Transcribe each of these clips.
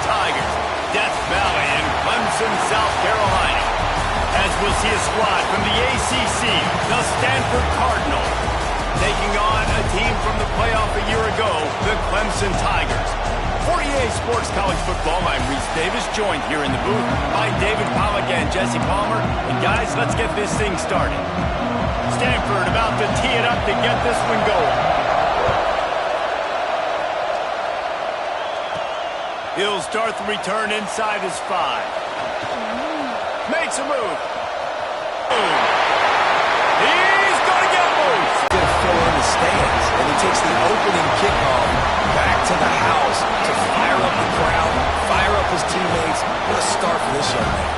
Tigers, Death Valley in Clemson, South Carolina. As we'll see a squad from the ACC, the Stanford Cardinals, taking on a team from the playoff a year ago, the Clemson Tigers. For EA Sports College Football, I'm Reese Davis, joined here in the booth by David Pollack and Jesse Palmer. And guys, let's get this thing started. Stanford about to tee it up to get this one going. He'll start the return inside his 5. Makes a move. Boom. He's going to get loose. He's going to fill in the stands, and he takes the opening kickoff back to the house to fire up the crowd, fire up his teammates. What a start for this young man.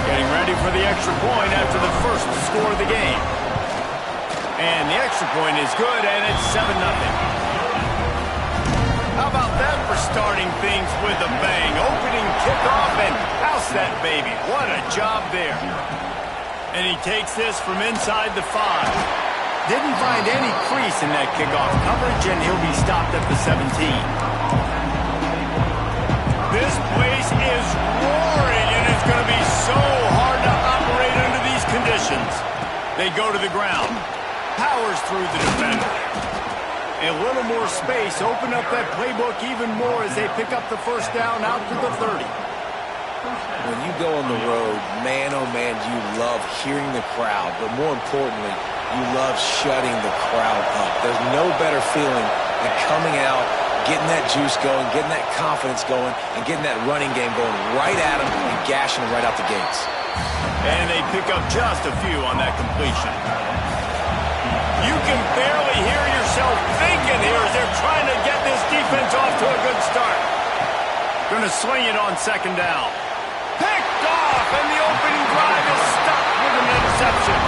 Getting ready for the extra point after the first score of the game. And the extra point is good, and it's 7-0. How about that for starting things with a bang? Opening kickoff and house that baby. What a job there. And he takes this from inside the 5. Didn't find any crease in that kickoff coverage, and he'll be stopped at the 17. This place is roaring, and it's going to be so hard to operate under these conditions. They go to the ground. Powers through the defender. A little more space, open up that playbook even more as they pick up the first down out to the 30. When you go on the road, man, oh man, you love hearing the crowd, but more importantly, you love shutting the crowd up. There's no better feeling than coming out, getting that juice going, getting that confidence going, and getting that running game going right at them and gashing them right out the gates. And they pick up just a few on that completion. You can barely hear yourself thinking here as they're trying to get this defense off to a good start. Going to swing it on second down. Picked off, and the opening drive is stopped with an interception.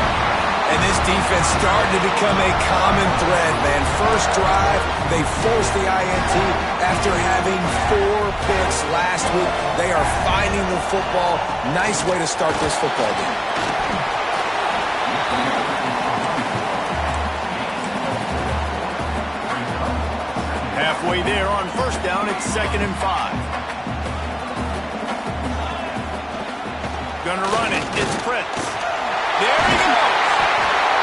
And this defense started to become a common thread, man. First drive, they forced the INT after having 4 picks last week. They are finding the football. Nice way to start this football game. Halfway there on first down, it's 2nd and 5. Gonna run it, it's Prince. There he goes.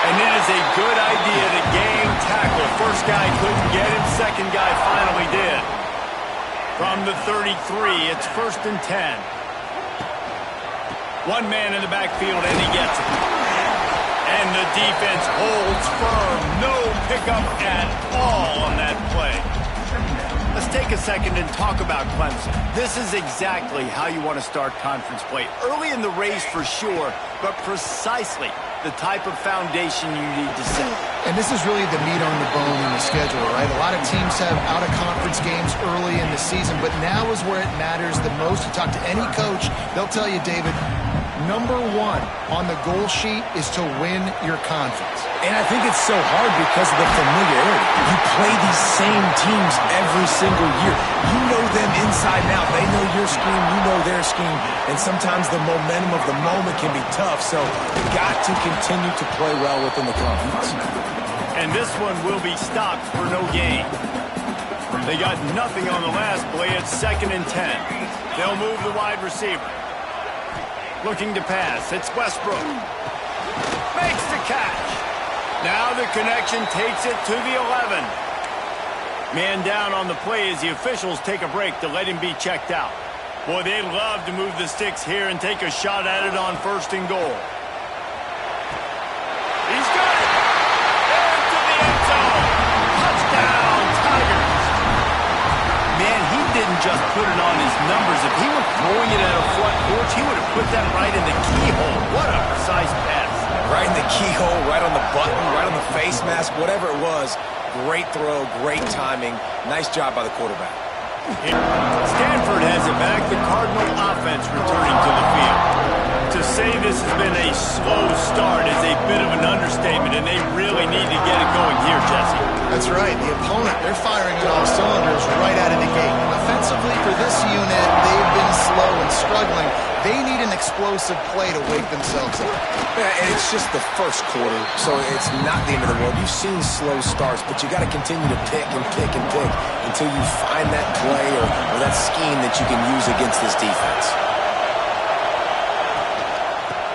And it is a good idea to gang tackle. First guy couldn't get him, second guy finally did. From the 33, it's 1st and 10. One man in the backfield, and he gets it. And the defense holds firm. No pickup at all on that play. Let's take a second and talk about Clemson. This is exactly how you want to start conference play. Early in the race for sure, but precisely the type of foundation you need to set. And this is really the meat on the bone in the schedule, right? A lot of teams have out-of-conference games early in the season, but now is where it matters the most. You talk to any coach, they'll tell you, David, number 1 on the goal sheet is to win your conference. And I think it's so hard because of the familiarity. You play these same teams every single year. You know them inside and out. They know your scheme, you know their scheme. And sometimes the momentum of the moment can be tough. So you got to continue to play well within the conference. And this one will be stopped for no gain. They got nothing on the last play. It's 2nd and 10. They'll move the wide receiver. Looking to pass. It's Westbrook. Makes the catch. Now the connection takes it to the 11. Man down on the play as the officials take a break to let him be checked out. Boy, they'd love to move the sticks here and take a shot at it on 1st and goal. He's got it. Into the end zone. Touchdown, Tigers. Man, he didn't just put it on his numbers. If he were throwing it at a front porch, he would have put that right in the keyhole. What a precise pass. Right in the keyhole, right on the button, right on the face mask, whatever it was. Great throw, great timing. Nice job by the quarterback. Stanford has it back. The Cardinal offense returning to the field. To say this has been a slow start is a bit of an understatement, and they really need to get it going here, Jesse. That's right. The opponent, they're firing on all cylinders right out of the gate. Offensively, for this unit, they've been slow and struggling. They need an explosive play to wake themselves up. Yeah, and it's just the first quarter, so it's not the end of the world. You've seen slow starts, but you got to continue to pick and pick and pick until you find that play or that scheme that you can use against this defense.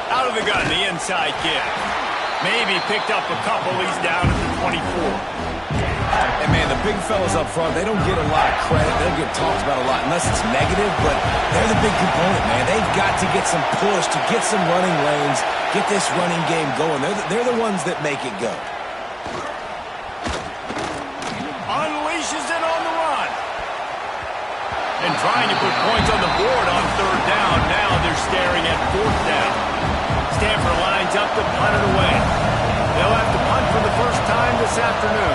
Out of the gun, the inside give. Maybe picked up a couple. He's down at the 24. And, man, the big fellas up front, they don't get a lot of credit. They don't get talked about a lot unless it's negative, but they're the big component, man. They've got to get some push, to get some running lanes, get this running game going. They're the ones that make it go. Unleashes it on the run. And trying to put points on the board on third down. Now they're staring at fourth down. Stanford lines up to punt it away. They'll have to punt for the first time this afternoon.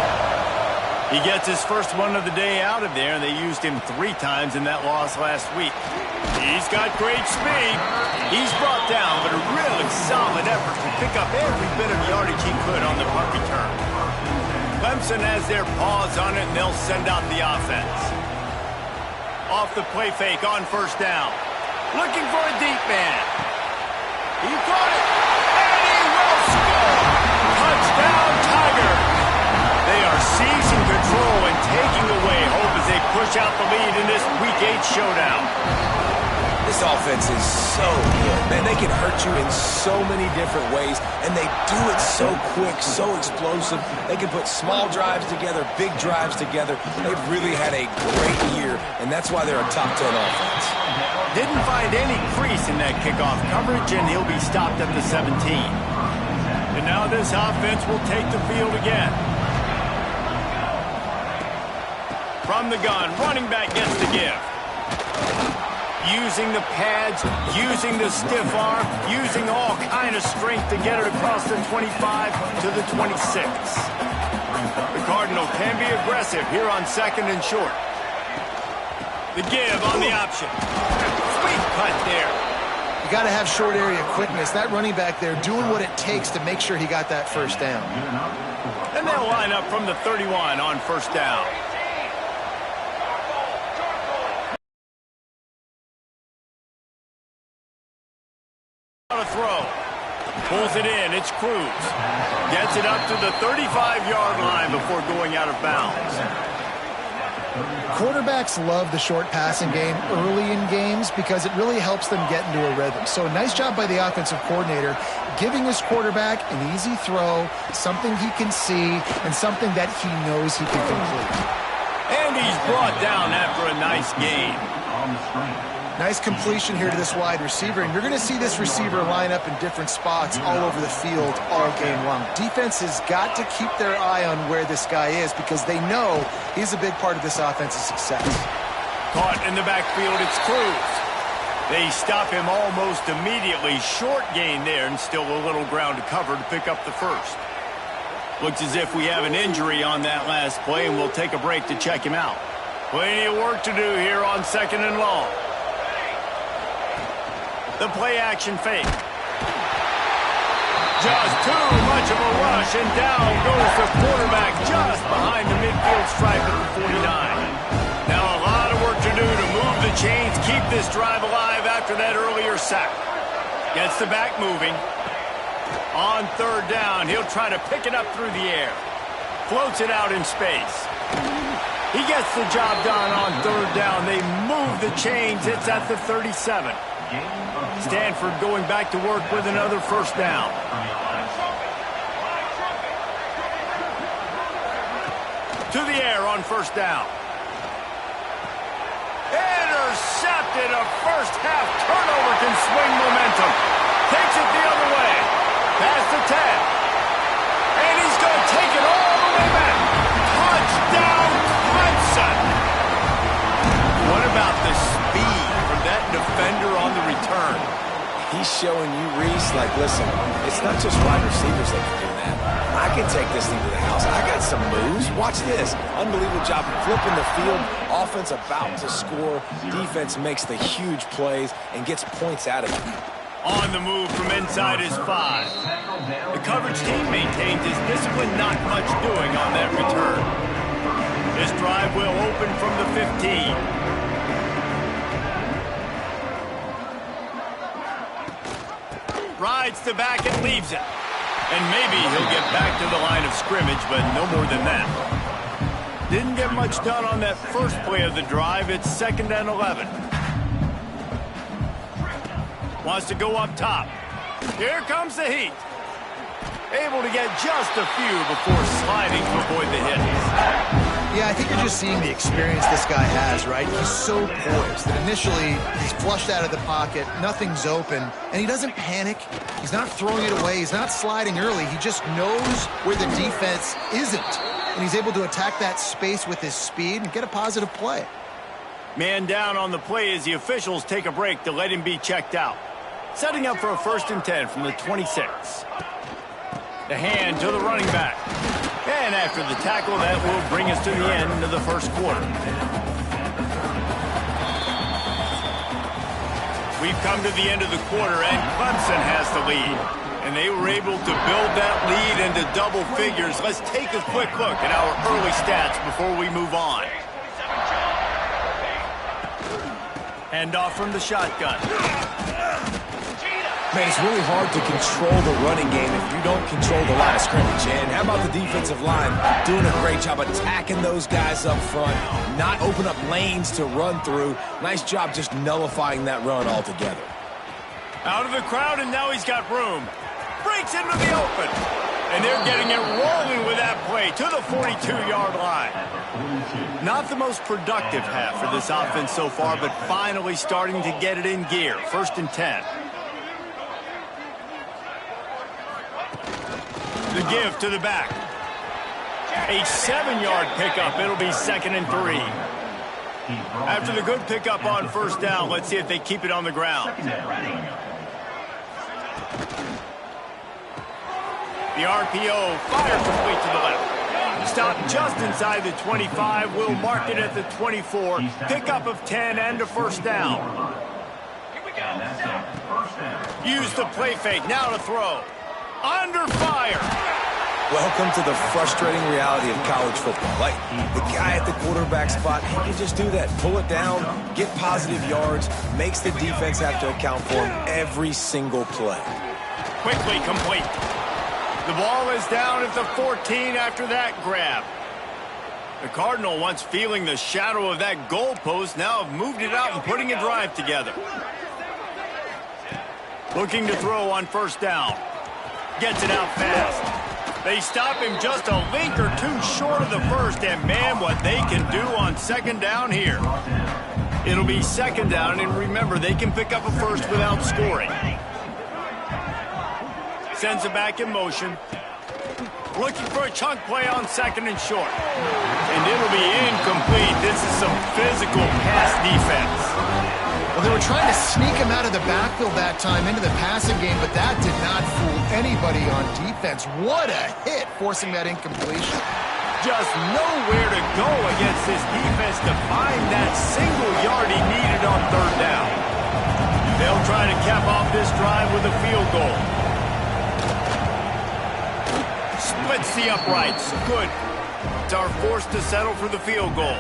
He gets his first one of the day out of there, and they used him 3 times in that loss last week. He's got great speed. He's brought down, but a really solid effort to pick up every bit of yardage he could on the punt return. Clemson has their paws on it, and they'll send out the offense. Off the play fake on first down. Looking for a deep man. He caught it, and he will score! Touchdown, Tigers! They are seizing control and taking away hope as they push out the lead in this Week 8 showdown. This offense is so good. Man, they can hurt you in so many different ways, and they do it so quick, so explosive. They can put small drives together, big drives together. They've really had a great year, and that's why they're a top 10 offense. Didn't find any crease in that kickoff coverage, and he'll be stopped at the 17. And now this offense will take the field again. From the gun, running back gets the give. Using the pads, using the stiff arm, using all kind of strength to get it across the 25 to the 26. The Cardinals can be aggressive here on second and short. The give on the option. Sweet cut there. You got to have short area quickness. That running back there doing what it takes to make sure he got that first down. And they'll line up from the 31 on first down. A throw. Pulls it in. It's Cruz. Gets it up to the 35-yard line before going out of bounds. Quarterbacks love the short passing game early in games because it really helps them get into a rhythm. So a nice job by the offensive coordinator giving his quarterback an easy throw, something he can see, and something that he knows he can complete. And he's brought down after a nice gain. Nice completion here to this wide receiver, and you're going to see this receiver line up in different spots all over the field all game long. Defense has got to keep their eye on where this guy is because they know he's a big part of this offense's success. Caught in the backfield, it's Cruz. They stop him almost immediately. Short gain there, and still a little ground to cover to pick up the first. Looks as if we have an injury on that last play, and we'll take a break to check him out. Plenty of work to do here on second and long. The play-action fake. Just too much of a rush, and down goes the quarterback just behind the midfield stripe at the 49. Now a lot of work to do to move the chains, keep this drive alive after that earlier sack. Gets the back moving. On third down, he'll try to pick it up through the air. Floats it out in space. He gets the job done on third down. They move the chains. It's at the 37. Stanford going back to work with another first down. To the air on first down. Intercepted. A first half turnover can swing momentum. Takes it the other way. Past the 10. And he's going to take it all the way back. Touchdown, Clemson. What about the speed from that defender on the return? He's showing you, Reese, like, listen, it's not just wide receivers that can do that. I can take this thing to the house. I got some moves. Watch this. Unbelievable job flipping the field. Offense about to score. Defense makes the huge plays and gets points out of it. On the move from inside his 5. The coverage team maintains his discipline, not much doing on that return. This drive will open from the 15. Rides the back and leaves it. And maybe he'll get back to the line of scrimmage, but no more than that. Didn't get much done on that first play of the drive. It's 2nd and 11. Wants to go up top. Here comes the heat. Able to get just a few before sliding to avoid the hit. Yeah, I think you're just seeing the experience this guy has, right? He's so poised that initially he's flushed out of the pocket, nothing's open, and he doesn't panic. He's not throwing it away. He's not sliding early. He just knows where the defense isn't, and he's able to attack that space with his speed and get a positive play. Man down on the play as the officials take a break to let him be checked out. Setting up for a 1st and 10 from the 26. The hand to the running back. And after the tackle, that will bring us to the end of the first quarter. We've come to the end of the quarter, and Clemson has the lead. And they were able to build that lead into double figures. Let's take a quick look at our early stats before we move on. Handoff from the shotgun. Man, it's really hard to control the running game if you don't control the line of scrimmage. And how about the defensive line doing a great job attacking those guys up front, not open up lanes to run through. Nice job just nullifying that run altogether. Out of the crowd, and now he's got room. Breaks into the open. And they're getting it rolling with that play to the 42-yard line. Not the most productive half for this offense so far, but finally starting to get it in gear. 1st and 10. The give to the back. A 7-yard pickup. It'll be 2nd and 3. After the good pickup on 1st down, let's see if they keep it on the ground. The RPO fires complete to the left. Stop just inside the 25. We'll mark it at the 24. Pickup of 10 and a 1st down. Use the play fake. Now to throw. Under fire. Welcome to the frustrating reality of college football. Like, the guy at the quarterback spot, he can just do that. Pull it down, get positive yards, makes the defense have to account for him every single play. Quickly complete. The ball is down at the 14 after that grab. The Cardinal, once feeling the shadow of that goalpost, now have moved it out and putting a drive together. Looking to throw on 1st down. Gets it out fast. They stop him just a link or two short of the 1st, and man, what they can do on 2nd down here. It'll be 2nd down, and remember, they can pick up a 1st without scoring. Sends it back in motion. Looking for a chunk play on 2nd and short. And it'll be incomplete. This is some physical pass defense. Well, they were trying to sneak him out of the backfield that time into the passing game, but that did not fool anybody on defense. What a hit, forcing that incompletion. Just nowhere to go against this defense to find that single yard he needed on 3rd down. They'll try to cap off this drive with a field goal. Splits the uprights. Good. Are forced to settle for the field goal.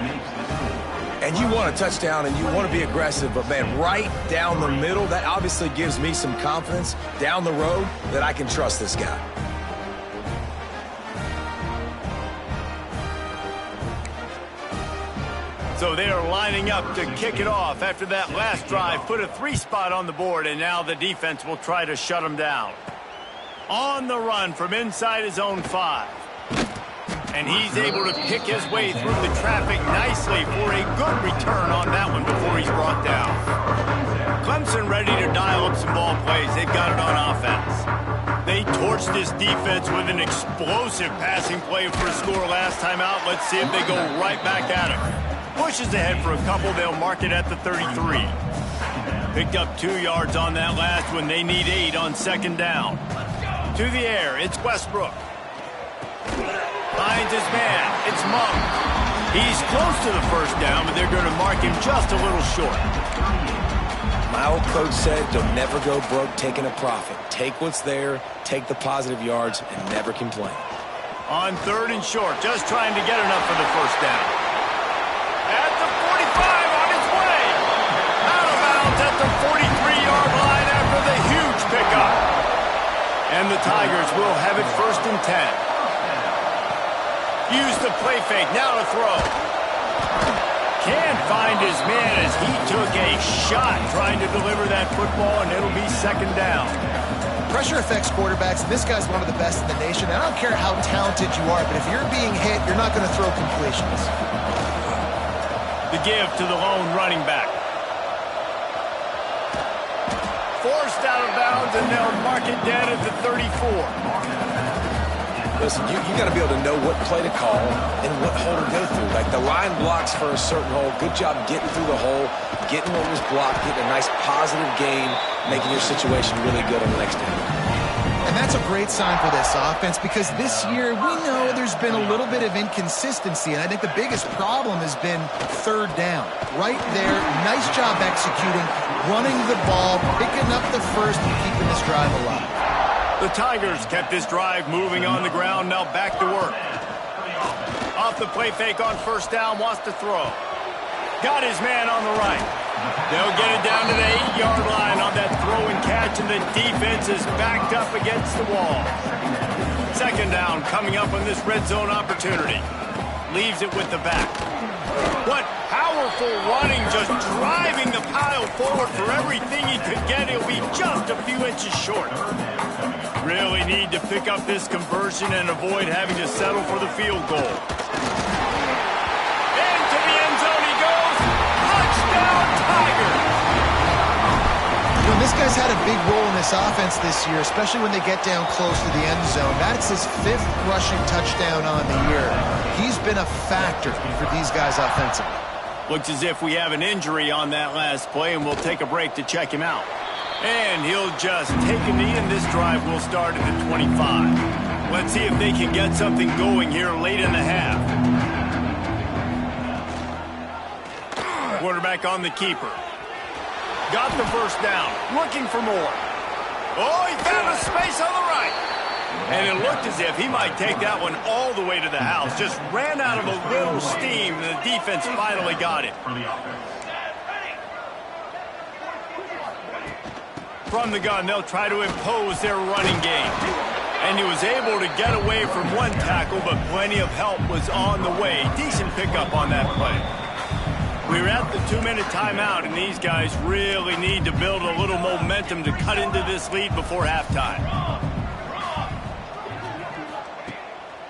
And you want a touchdown and you want to be aggressive, but man, right down the middle, that obviously gives me some confidence down the road that I can trust this guy. So they are lining up to kick it off after that last drive. Put a 3 spot on the board, and now the defense will try to shut them down. On the run from inside his own 5. And he's able to pick his way through the traffic nicely for a good return on that one before he's brought down. Clemson ready to dial up some ball plays. They've got it on offense. They torched this defense with an explosive passing play for a score last time out. Let's see if they go right back at it. Pushes ahead for a couple. They'll mark it at the 33. Picked up 2 yards on that last one. They need 8 on 2nd down. To the air, it's Westbrook. Finds his man. It's Monk. He's close to the 1st down, but they're going to mark him just a little short. My old coach said you'll never go broke taking a profit. Take what's there, take the positive yards, and never complain. On 3rd and short, just trying to get enough for the first down. At the 45, on its way. Out of bounds at the 43-yard line after the huge pickup. And the Tigers will have it 1st and 10. Use the play fake, now to throw. Can't find his man as he took a shot trying to deliver that football, and it'll be 2nd down. Pressure affects quarterbacks, and this guy's one of the best in the nation. I don't care how talented you are, but if you're being hit, you're not going to throw completions. The give to the lone running back. Forced out of bounds, and they'll mark it dead at the 34. Listen, you got to be able to know what play to call and what hole to go through. Like the line blocks for a certain hole. Good job getting through the hole, getting what was blocked, getting a nice positive gain, making your situation really good on the next down. And that's a great sign for this offense because this year we know there's been a little bit of inconsistency, and I think the biggest problem has been 3rd down. Right there, nice job executing, running the ball, picking up the first, and keeping this drive alive. The Tigers kept this drive moving on the ground, now back to work. Off the play fake on 1st down, wants to throw. Got his man on the right. They'll get it down to the 8-yard line on that throw and catch, and the defense is backed up against the wall. 2nd down coming up on this red zone opportunity. Leaves it with the back. What powerful running, just driving the pile forward for everything he could get. He'll be just a few inches short. Really need to pick up this conversion and avoid having to settle for the field goal. Into the end zone he goes. Touchdown, Tigers! You know, this guy's had a big role in this offense this year, especially when they get down close to the end zone. That's his 5th rushing touchdown on the year. He's been a factor for these guys offensively. Looks as if we have an injury on that last play, and we'll take a break to check him out. And he'll just take a knee, and this drive will start at the 25. Let's see if they can get something going here late in the half. Quarterback on the keeper. Got the first down. Looking for more. Oh, he found a space on the right. And it looked as if he might take that one all the way to the house. Just ran out of a little steam, and the defense finally got it. From the gun, they'll try to impose their running game. And he was able to get away from one tackle, but plenty of help was on the way. Decent pickup on that play. We're at the 2-minute timeout, and these guys really need to build a little momentum to cut into this lead before halftime.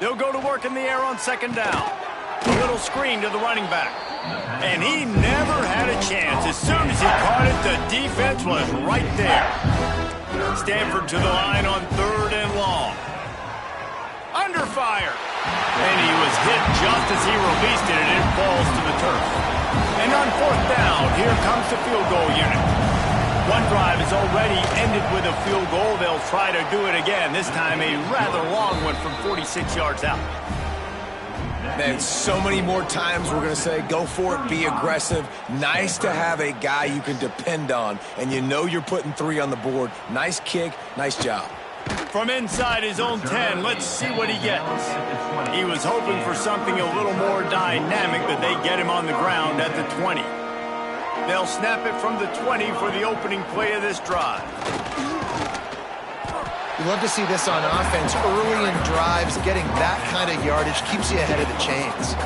They'll go to work in the air on 2nd down. A little screen to the running back. And he never had a chance. As soon as he caught it, the defense was right there. Stanford to the line on 3rd and long. Under fire. And he was hit just as he released it, and it falls to the turf. And on 4th down, here comes the field goal unit. One drive is already ended with a field goal. They'll try to do it again, this time a rather long one from 46 yards out. Man, so many more times we're going to say, go for it, be aggressive. Nice to have a guy you can depend on, and you know you're putting 3 on the board. Nice kick, nice job. From inside his own 10, let's see what he gets. He was hoping for something a little more dynamic, but they get him on the ground at the 20. They'll snap it from the 20 for the opening play of this drive. You love to see this on offense. Early in drives, getting that kind of yardage keeps you ahead of the chains.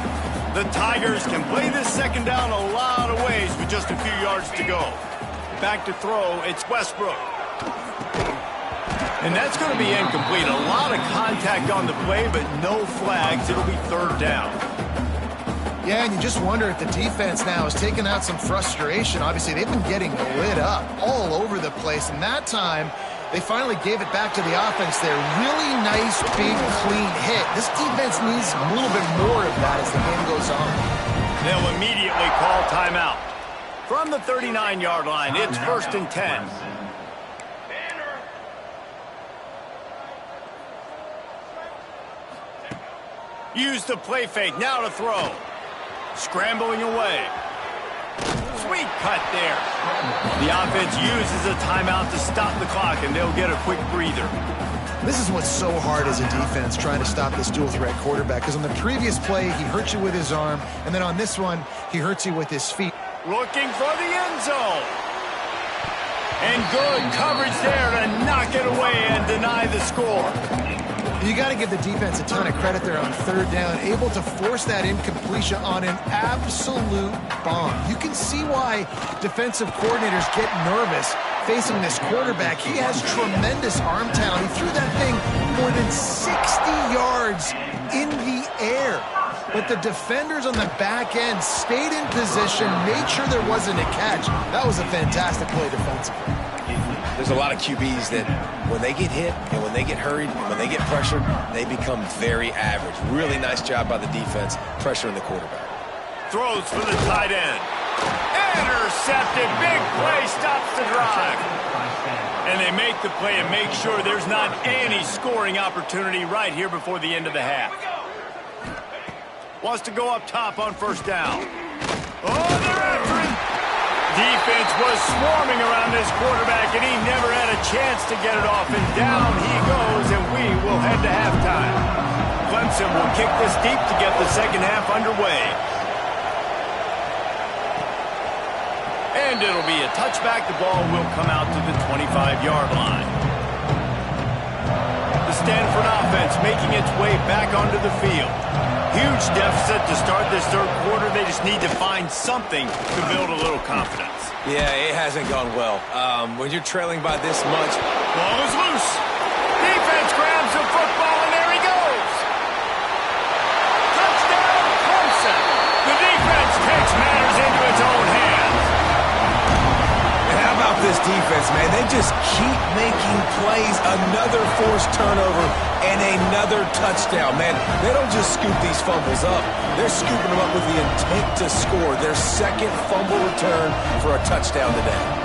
The Tigers can play this 2nd down a lot of ways with just a few yards to go. Back to throw, it's Westbrook. And that's going to be incomplete. A lot of contact on the play, but no flags. It'll be 3rd down. Yeah, and you just wonder if the defense now has taken out some frustration. Obviously, they've been getting lit up all over the place, and that time they finally gave it back to the offense there. Really nice, big, clean hit. This defense needs a little bit more of that as the game goes on. They'll immediately call timeout. From the 39-yard line, it's 1st and 10. Use the play fake, now to throw. Scrambling away. Sweet cut there. The offense uses a timeout to stop the clock, and they'll get a quick breather. This is what's so hard as a defense, trying to stop this dual-threat quarterback, because on the previous play, he hurt you with his arm, and then on this one, he hurts you with his feet. Looking for the end zone. And good coverage there to knock it away and deny the score. You got to give the defense a ton of credit there on third down, able to force that incompletion on an absolute bomb. You can see why defensive coordinators get nervous facing this quarterback. He has tremendous arm talent. He threw that thing more than 60 yards in the air. But the defenders on the back end stayed in position, made sure there wasn't a catch. That was a fantastic play defensively. There's a lot of QBs that when they get hit and when they get hurried and when they get pressured, they become very average. Really nice job by the defense pressuring the quarterback. Throws for the tight end. Intercepted. Big play stops the drive. And they make the play and make sure there's not any scoring opportunity right here before the end of the half. Wants to go up top on first down. Oh, they're after him. Defense was swarming around this quarterback, and he never had a chance to get it off. And down he goes, and we will head to halftime. Clemson will kick this deep to get the second half underway. And it'll be a touchback. The ball will come out to the 25-yard line. The Stanford offense making its way back onto the field. Huge deficit to start this third quarter. They just need to find something to build a little confidence. Yeah, it hasn't gone well. When you're trailing by this much. Ball is loose. Defense grabs the football, and there he goes. Touchdown, Clemson. The defense takes matters into its own hands. And how about this defense, man? They just keep making plays. Another forced turnover and another touchdown, man. They don't just scoop these fumbles up. They're scooping them up with the intent to score. Their second fumble return for a touchdown today.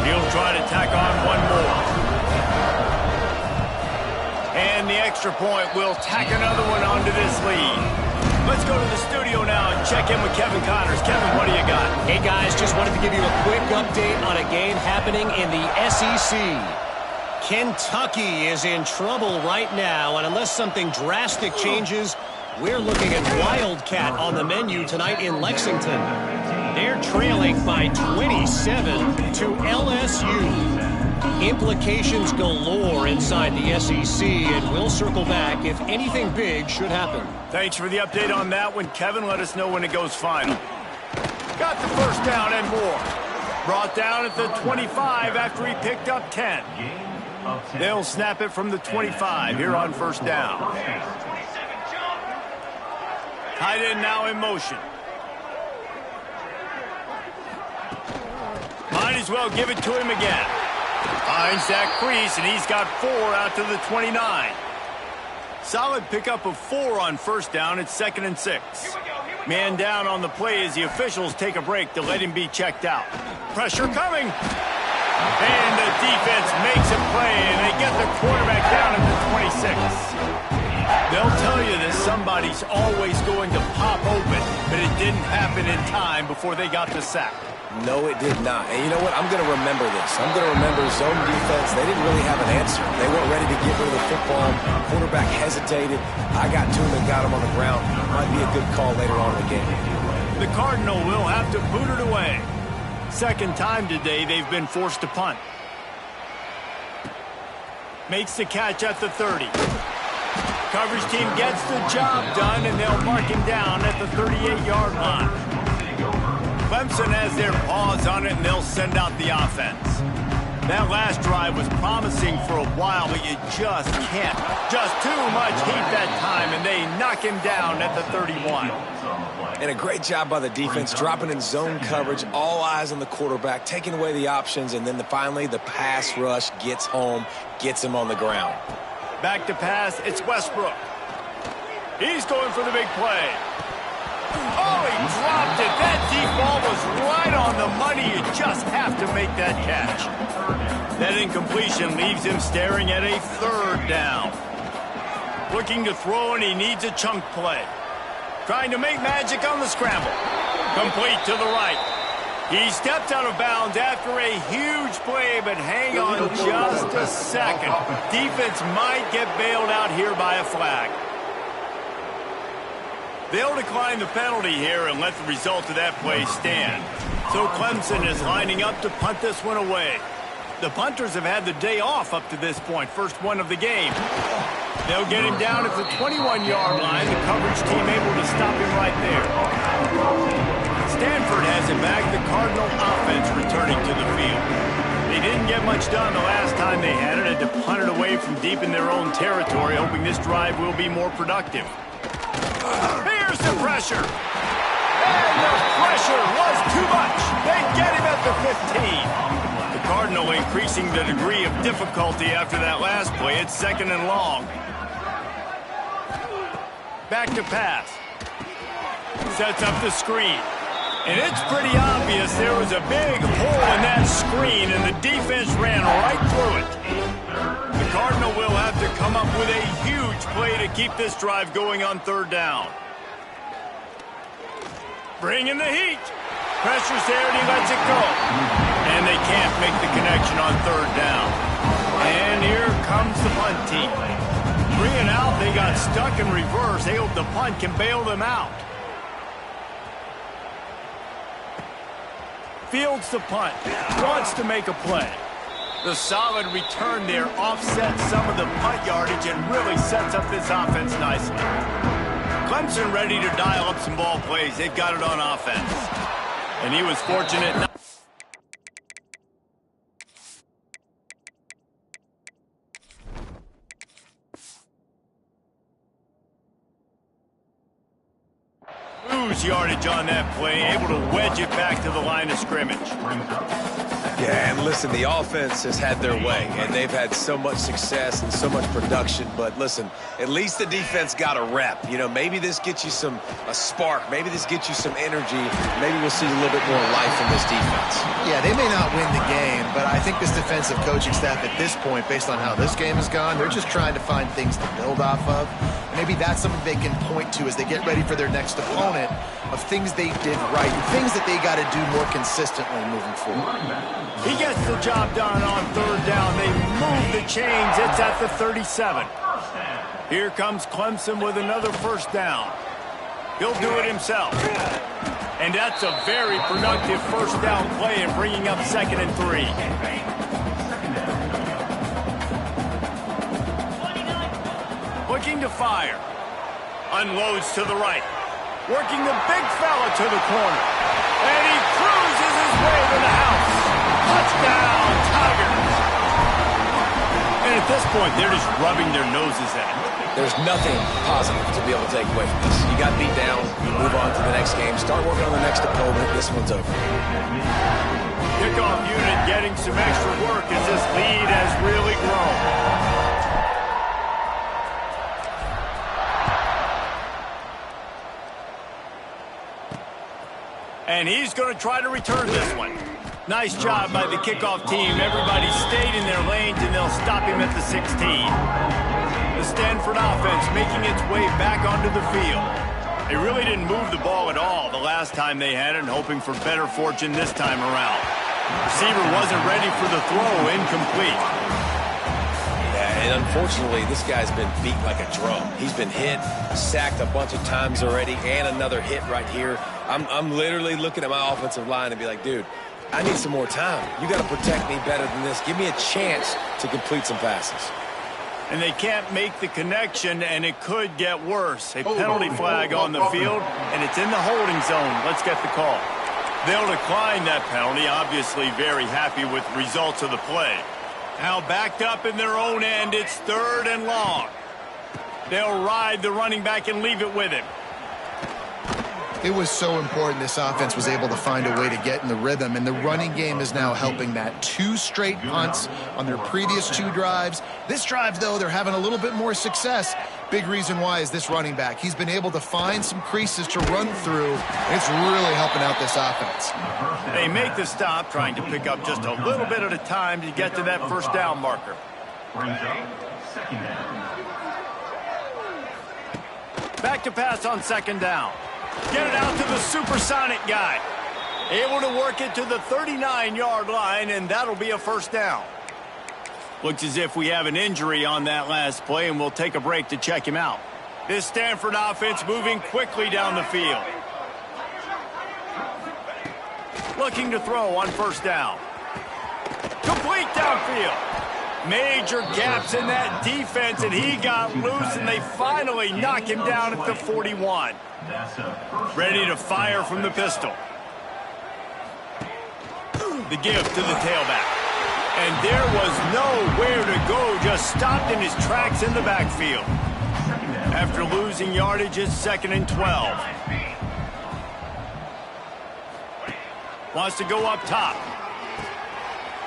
He'll try to tack on one more. And the extra point will tack another one onto this lead. Let's go to the studio now and check in with Kevin Connors. Kevin, what do you got? Hey, guys, just wanted to give you a quick update on a game happening in the SEC. Kentucky is in trouble right now, and unless something drastic changes, we're looking at Wildcat on the menu tonight in Lexington. They're trailing by 27 to LSU. Implications galore inside the SEC, and we'll circle back if anything big should happen. Thanks for the update on that one, Kevin. Let us know when it goes final. Got the first down and more. Brought down at the 25 after he picked up 10. They'll snap it from the 25 here on first down. Tight end now in motion. Might as well give it to him again. Finds that crease, and he's got 4 out to the 29. Solid pickup of 4 on first down. It's 2nd and 6. Man down on the play as the officials take a break to let him be checked out. Pressure coming. And the defense makes a play, and they get the quarterback down at the 26. They'll tell you that somebody's always going to pop open, but it didn't happen in time before they got the sack. No, it did not. And you know what? I'm going to remember this. I'm going to remember zone defense. They didn't really have an answer. They weren't ready to get rid of the football. Quarterback hesitated. I got to him and got him on the ground. Might be a good call later on in the game. The Cardinal will have to boot it away. Second time today they've been forced to punt. Makes the catch at the 30. Coverage team gets the job done, and they'll mark him down at the 38-yard line. Clemson has their paws on it, and they'll send out the offense. That last drive was promising for a while, but you just can't. Just too much heat that time, and they knock him down at the 31. And a great job by the defense, dropping in zone coverage, all eyes on the quarterback, taking away the options, and then finally the pass rush gets home, gets him on the ground. Back to pass, it's Westbrook. He's going for the big play. Oh, nearly dropped it. That deep ball was right on the money. You just have to make that catch. That incompletion leaves him staring at a third down. Looking to throw, and he needs a chunk play. Trying to make magic on the scramble. Complete to the right. He stepped out of bounds after a huge play, but hang on just a second. Defense might get bailed out here by a flag. They'll decline the penalty here and let the result of that play stand. So Clemson is lining up to punt this one away. The punters have had the day off up to this point, first one of the game. They'll get him down at the 21-yard line. The coverage team able to stop him right there. Stanford has it back. The Cardinal offense returning to the field. They didn't get much done the last time they had it. Had to punt it away from deep in their own territory, hoping this drive will be more productive. Here's the pressure. And the pressure was too much. They get him at the 15. The Cardinal increasing the degree of difficulty after that last play. It's 2nd and long. Back to pass. Sets up the screen. And it's pretty obvious there was a big hole in that screen, and the defense ran right through it. The Cardinal will have to come up with a huge play to keep this drive going on 3rd down. Bring in the heat. Pressure's there, and he lets it go. And they can't make the connection on 3rd down. And here comes the punt team. 3 and out, they got stuck in reverse. They hope the punt can bail them out. Fields the punt. Wants to make a play. The solid return there offsets some of the punt yardage and really sets up this offense nicely. Clemson ready to dial up some ball plays. They've got it on offense. And he was fortunate not. Lose yardage on that play, able to wedge it back to the line of scrimmage. Yeah, and listen, the offense has had their way, and they've had so much success and so much production. But listen, at least the defense got a rep. You know, maybe this gets you a spark. Maybe this gets you some energy. Maybe we'll see a little bit more life from this defense. Yeah, they may not win the game, but I think this defensive coaching staff at this point, based on how this game has gone, they're just trying to find things to build off of. Maybe that's something they can point to as they get ready for their next opponent, of things they did right, things that they got to do more consistently moving forward. He gets the job done on 3rd down. They move the chains. It's at the 37. Here comes Clemson with another 1st down. He'll do it himself. And that's a very productive 1st down play and bringing up 2nd and 3. Looking to fire. Unloads to the right. Working the big fella to the corner. And he cruises his way to the house. Touchdown, Tigers. And at this point, they're just rubbing their noses at it. There's nothing positive to be able to take away from this. You got beat down, you move on to the next game, start working on the next opponent. This one's over. Kickoff unit getting some extra work as this lead has really grown. And he's going to try to return this one. Nice job by the kickoff team. Everybody stayed in their lanes, and they'll stop him at the 16. The Stanford offense making its way back onto the field. They really didn't move the ball at all the last time they had it, and hoping for better fortune this time around. Receiver wasn't ready for the throw, incomplete. Yeah, and unfortunately, this guy's been beat like a drum. He's been hit, sacked a bunch of times already, and another hit right here. I'm literally looking at my offensive line and be like, dude, I need some more time. You got to protect me better than this. Give me a chance to complete some passes. And they can't make the connection, and it could get worse. A penalty flag on the field, and it's in the holding zone. Let's get the call. They'll decline that penalty, obviously very happy with the results of the play. Now backed up in their own end, it's 3rd and long. They'll ride the running back and leave it with him. It was so important this offense was able to find a way to get in the rhythm, and the running game is now helping that. 2 straight punts on their previous 2 drives. This drive, though, they're having a little bit more success. Big reason why is this running back. He's been able to find some creases to run through, and it's really helping out this offense. They make the stop, trying to pick up just a little bit at a time to get to that first down marker. Back to pass on second down. Get it out to the supersonic guy. Able to work it to the 39-yard line, and that'll be a first down. Looks as if we have an injury on that last play, and we'll take a break to check him out. This Stanford offense moving quickly down the field. Looking to throw on first down. Complete downfield. Major gaps in that defense, and he got loose, and they finally knock him down at the 41. Ready to fire from the pistol. The give to the tailback. And there was nowhere to go, just stopped in his tracks in the backfield. After losing yardage, it's 2nd and 12. Wants to go up top.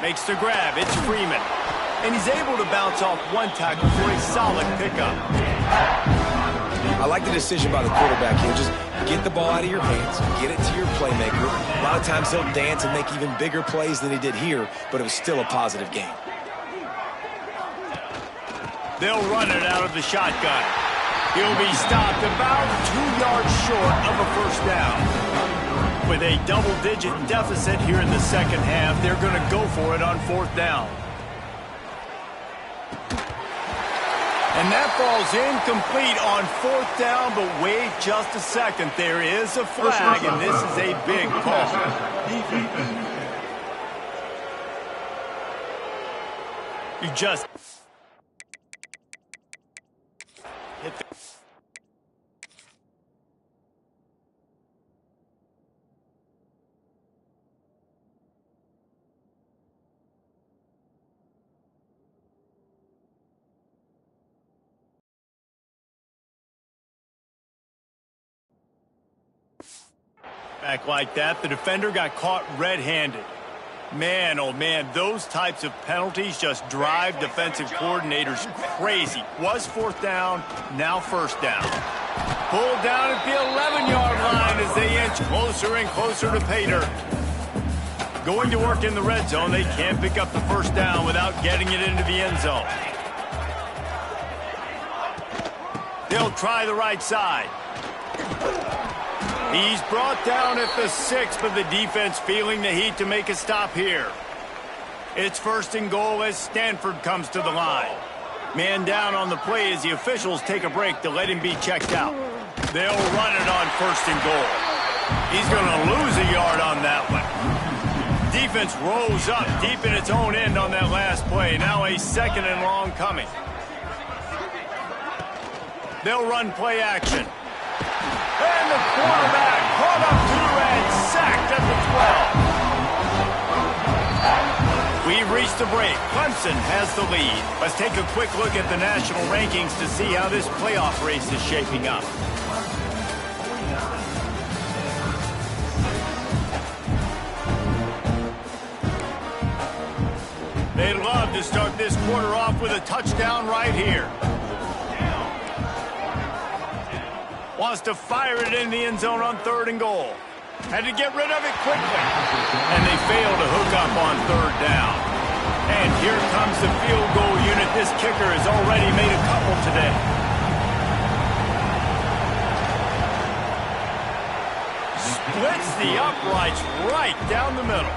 Makes the grab, it's Freeman. And he's able to bounce off one tackle for a solid pickup. I like the decision by the quarterback here. Just get the ball out of your hands, get it to your playmaker. A lot of times he'll dance and make even bigger plays than he did here, but it was still a positive game. They'll run it out of the shotgun. He'll be stopped about 2 yards short of a first down. With a double-digit deficit here in the second half, they're going to go for it on 4th down. And that ball's incomplete on 4th down, but wait just a second. There is a flag, and this is a big call. You just hit the... Back like that, the defender got caught red-handed. Man, oh man, those types of penalties just drive defensive coordinators crazy. Was 4th down, now first down. Pulled down at the 11-yard line as they inch closer and closer to pay dirt. Going to work in the red zone, they can't pick up the first down without getting it into the end zone. They'll try the right side. He's brought down at the 6, but the defense feeling the heat to make a stop here. It's 1st and goal as Stanford comes to the line. Man down on the play as the officials take a break to let him be checked out. They'll run it on 1st and goal. He's going to lose a yard on that one. Defense rolls up deep in its own end on that last play. Now a 2nd and long coming. They'll run play action. And the quarterback caught up to and sacked at the 12. We've reached the break. Clemson has the lead. Let's take a quick look at the national rankings to see how this playoff race is shaping up. They'd love to start this quarter off with a touchdown right here. Wants to fire it in the end zone on 3rd and goal. Had to get rid of it quickly. And they fail to hook up on 3rd down. And here comes the field goal unit. This kicker has already made a couple today. Splits the uprights right down the middle.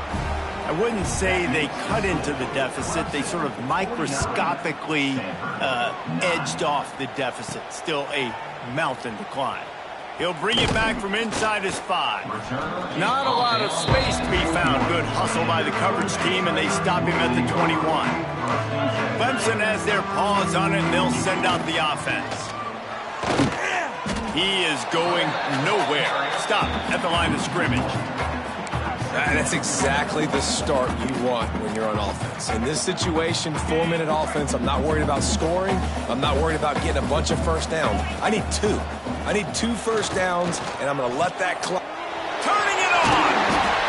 I wouldn't say they cut into the deficit. They sort of microscopically edged off the deficit. Still a mountain to climb. He'll bring it back from inside his 5. Not a lot of space to be found. Good hustle by the coverage team, and they stop him at the 21. Clemson has their paws on it, and they'll send out the offense. He is going nowhere. Stop at the line of scrimmage. That's exactly the start you want when you're on offense. In this situation, 4-minute offense, I'm not worried about scoring. I'm not worried about getting a bunch of first downs. I need 2. I need 2 first downs, and I'm going to let that clock. Turning it on.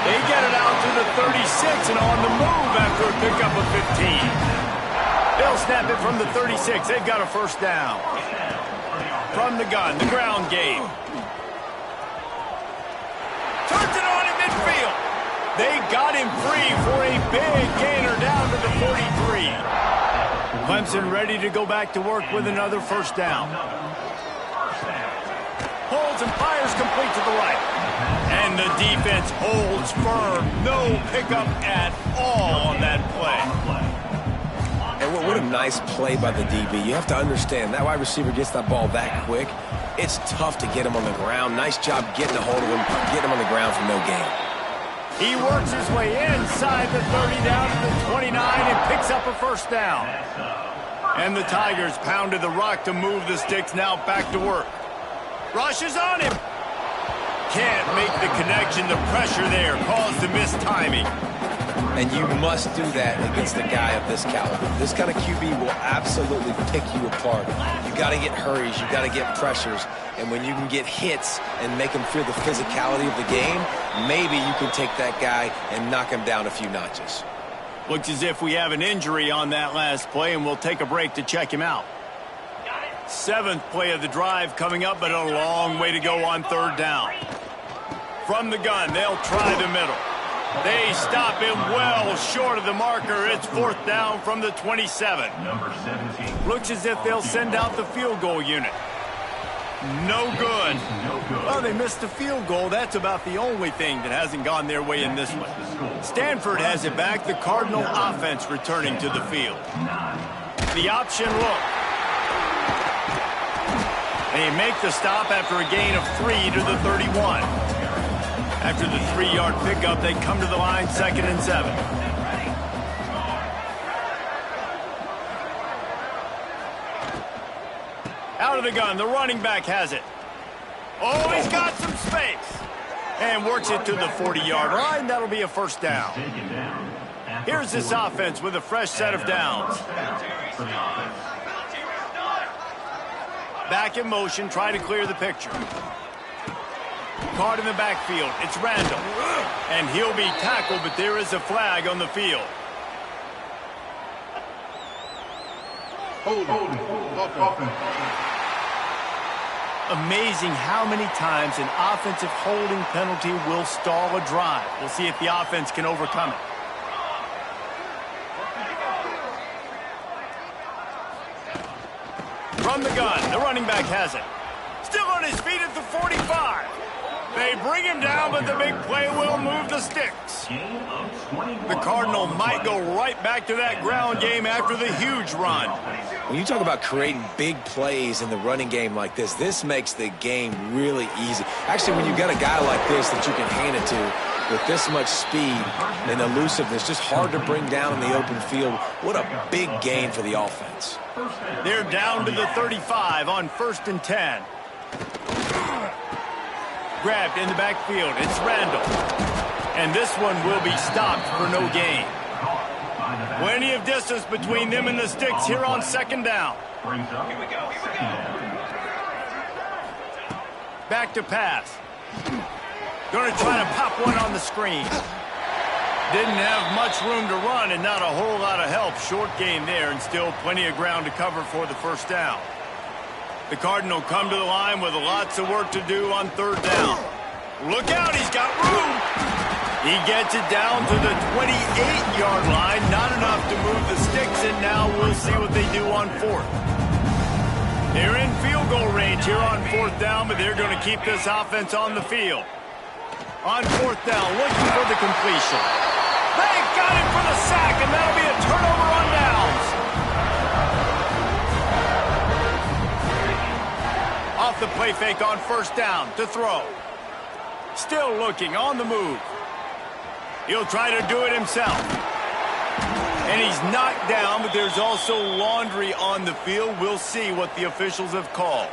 They get it out to the 36 and on the move after a pickup of 15. They'll snap it from the 36. They've got a first down. from the gun, the ground game. Turns it on in midfield. They got him free for a big gainer down to the 43. Clemson ready to go back to work with another first down. Holds and fires complete to the right. And the defense holds firm. No pickup at all on that play. And what a nice play by the DB. You have to understand, that wide receiver gets that ball that quick. It's tough to get him on the ground. Nice job getting a hold of him, getting him on the ground for no gain. He works his way inside the 30 down to the 29 and picks up a first down. And the Tigers pounded the rock to move the sticks, now back to work. Rushes on him. Can't make the connection. The pressure there caused the missed timing. And you must do that against a guy of this caliber. This kind of QB will absolutely pick you apart. You got to get hurries. You got to get pressures. And when you can get hits and make him feel the physicality of the game, maybe you can take that guy and knock him down a few notches. Looks as if we have an injury on that last play, and we'll take a break to check him out. 7th play of the drive coming up, but a long way to go on third down. From the gun, they'll try the middle. They stop him well short of the marker. It's 4th down from the 27. Looks as if they'll send out the field goal unit. No good. Well, they missed the field goal. That's about the only thing that hasn't gone their way in this one. Stanford has it back. The Cardinal offense returning to the field. The option look. They make the stop after a gain of 3 to the 31. After the 3-yard pickup, they come to the line, 2nd and 7. Out of the gun, the running back has it. Oh, he's got some space. And works it to the 40-yard line. That'll be a first down. Here's this offense with a fresh set of downs. Back in motion, try to clear the picture. Caught in the backfield. It's Randall. And he'll be tackled, but there is a flag on the field. Amazing how many times an offensive holding penalty will stall a drive. We'll see if the offense can overcome it. From the gun, the running back has it. Still on his feet at the 45. They bring him down, but the big play will move the sticks. The Cardinal might go right back to that ground game after the huge run. When you talk about creating big plays in the running game like this makes the game really easy. Actually, when you've got a guy like this that you can hand it to with this much speed and elusiveness, just hard to bring down in the open field, what a big gain for the offense. They're down to the 35 on 1st and 10. Grabbed in the backfield. It's Randall. And this one will be stopped for no gain. Plenty of distance between them and the sticks here on 2nd down. Back to pass. Going to try to pop one on the screen. Didn't have much room to run and not a whole lot of help. Short gain there and still plenty of ground to cover for the first down. The Cardinal come to the line with lots of work to do on 3rd down. Look out, he's got room. He gets it down to the 28-yard line. Not enough to move the sticks, and now we'll see what they do on 4th. They're in field goal range here on 4th down, but they're going to keep this offense on the field. On 4th down, looking for the completion. They got him for the sack, and that'll be a turnover on downs. Off the play fake on 1st down to throw. Still looking on the move. He'll try to do it himself. And he's knocked down, but there's also laundry on the field. We'll see what the officials have called.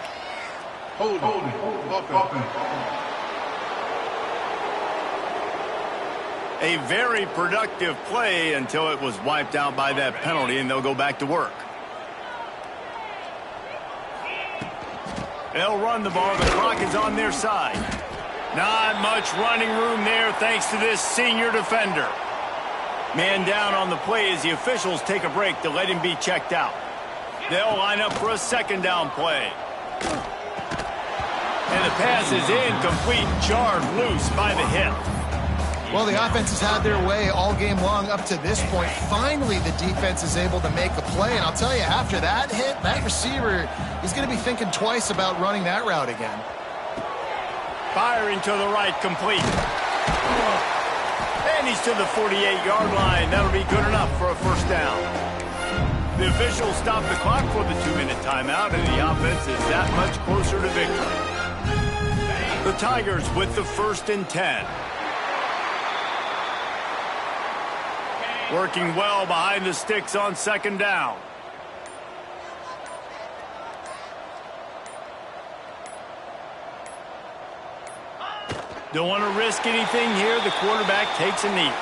A very productive play until it was wiped out by that penalty, and they'll go back to work. They'll run the ball. The clock is on their side. Not much running room there thanks to this senior defender. Man down on the play as the officials take a break to let him be checked out. They'll line up for a 2nd down play. And the pass is incomplete, jarred loose by the hip. Well, the offense has had their way all game long up to this point. Finally, the defense is able to make a play. And I'll tell you, after that hit, that receiver is going to be thinking twice about running that route again. Firing to the right, complete. And he's to the 48-yard line. That'll be good enough for a first down. The officials stop the clock for the 2-minute timeout, and the offense is that much closer to victory. The Tigers with the 1st and 10. Working well behind the sticks on 2nd down. Don't want to risk anything here. The quarterback takes a knee.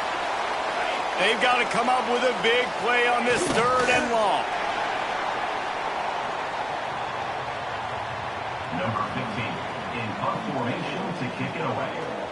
They've got to come up with a big play on this 3rd and long. Number 15 in punt formation to kick it away.